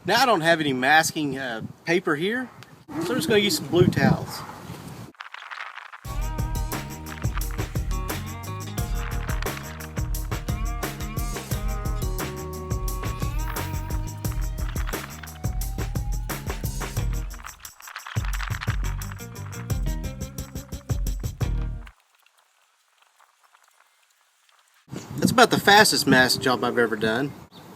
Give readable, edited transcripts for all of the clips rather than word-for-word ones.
Now I don't have any masking paper here, so I'm just going to use some blue towels. That's about the fastest mask job I've ever done.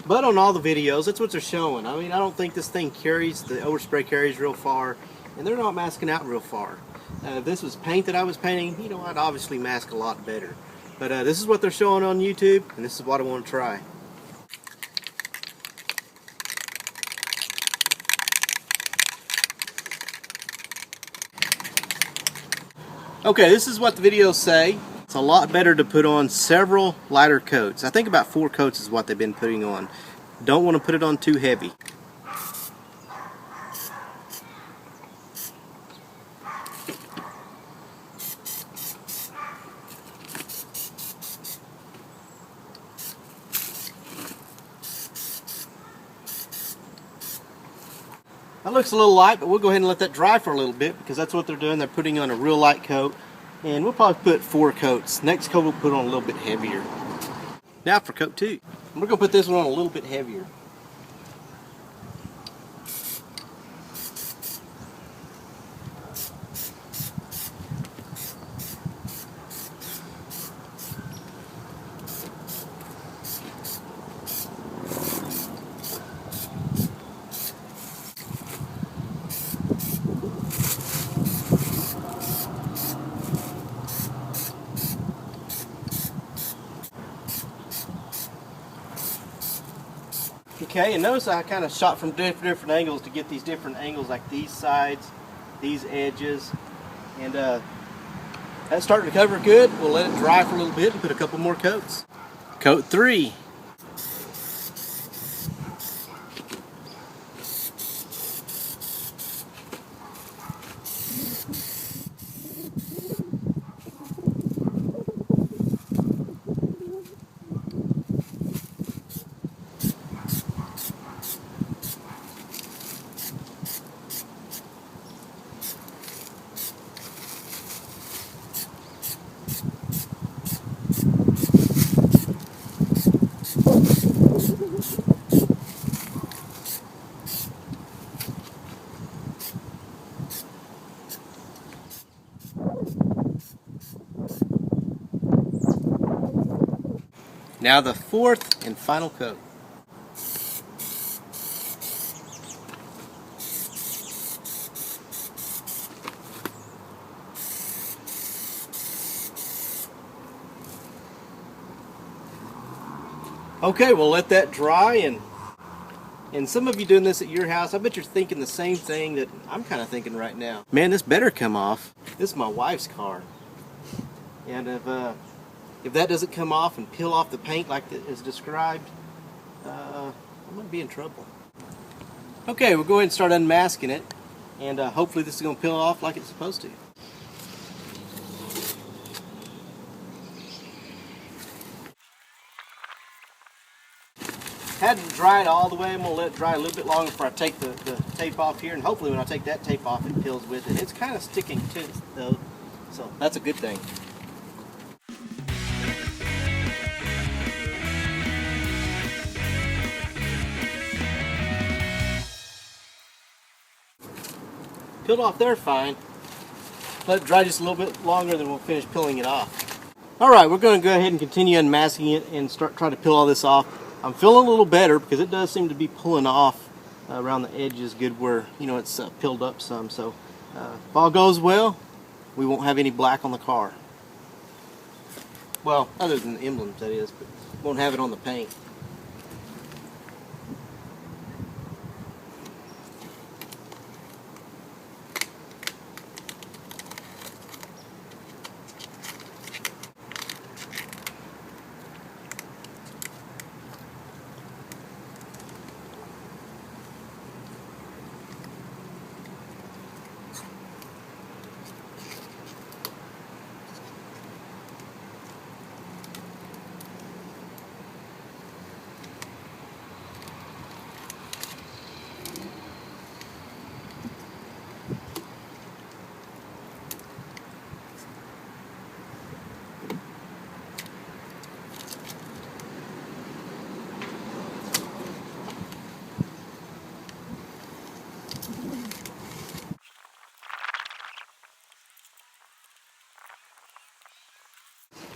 But on all the videos, that's what they're showing. I mean, I don't think this thing carries, the overspray carries real far, and they're not masking out real far. If this was paint that I was painting, you know, I'd obviously mask a lot better. But this is what they're showing on YouTube, and this is what I want to try. Okay, this is what the videos say. It's a lot better to put on several lighter coats. I think about 4 coats is what they've been putting on. Don't want to put it on too heavy. That looks a little light, but we'll go ahead and let that dry for a little bit because that's what they're doing. They're putting on a real light coat, and we'll probably put 4 coats. Next coat we'll put on a little bit heavier. Now for coat 2. We're going to put this one on a little bit heavier. Okay, and notice I kind of shot from different angles to get these different angles, like these sides, these edges, and that's starting to cover good. We'll let it dry for a little bit and put a couple more coats. Coat 3. Now the 4th and final coat. Okay, we'll let that dry, and some of you doing this at your house, I bet you're thinking the same thing that I'm kind of thinking right now. Man, this better come off. This is my wife's car, and if that doesn't come off and peel off the paint like it is described, I'm going to be in trouble. Okay, we'll go ahead and start unmasking it, and hopefully this is going to peel off like it's supposed to. Hadn't dried all the way. I'm going to let it dry a little bit longer before I take the tape off here, and hopefully when I take that tape off it peels with it. It's kind of sticking to it though, so that's a good thing. Peeled off there fine. Let it dry just a little bit longer, then we'll finish peeling it off. Alright, we're going to go ahead and continue unmasking it and try to peel all this off. I'm feeling a little better because it does seem to be pulling off around the edges good where, you know, it's peeled up some. So if all goes well, we won't have any black on the car. Well, other than the emblems, that is, but won't have it on the paint.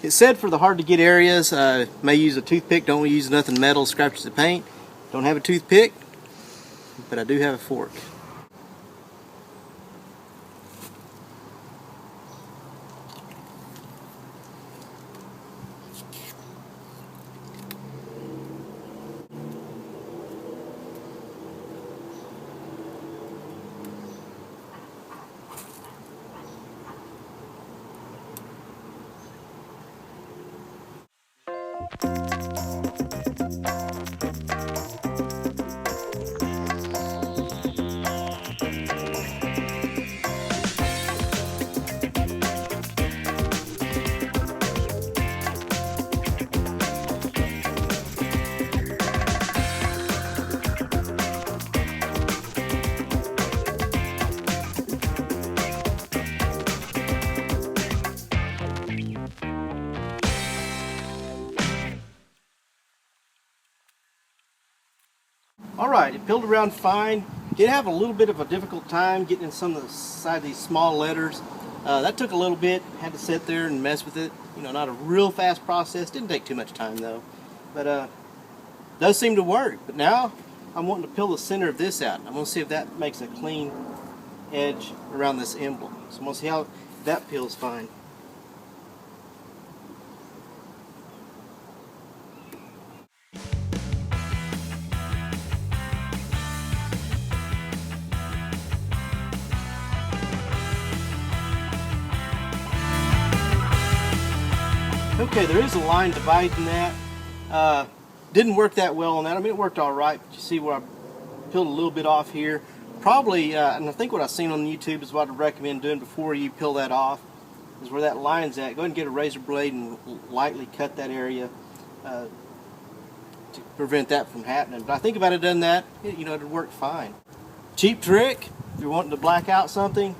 It said for the hard to get areas, may use a toothpick, don't use nothing metal, scratches the paint. Don't have a toothpick, but I do have a fork. Alright, it peeled around fine. Did have a little bit of a difficult time getting in some of the side of these small letters. That took a little bit, had to sit there and mess with it. You know, not a real fast process, didn't take too much time though. But does seem to work. But now I'm wanting to peel the center of this out. I'm going to see if that makes a clean edge around this emblem. So I'm going to see how that peels fine. Okay, there is a line dividing that. Didn't work that well on that. I mean, it worked all right, but you see where I peeled a little bit off here. Probably, and I think what I've seen on YouTube is what I'd recommend doing before you peel that off, is where that line's at. Go ahead and get a razor blade and lightly cut that area to prevent that from happening. But I think if I'd have done that, you know, it'd work fine. Cheap trick, if you're wanting to black out something,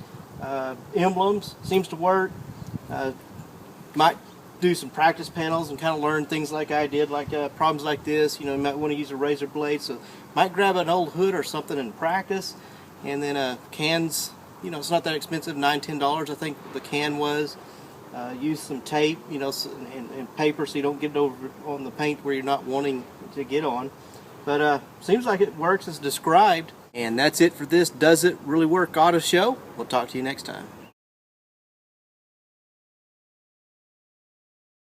emblems, seems to work. Might do some practice panels and kind of learn things like I did, like problems like this. You know, you might want to use a razor blade, so might grab an old hood or something and practice. And then cans, you know, it's not that expensive, $9–10 I think the can was. Use some tape, you know, and paper so you don't get it over on the paint where you're not wanting to get on. But seems like it works as described. And that's it for this Does It Really Work Auto Show. We'll talk to you next time.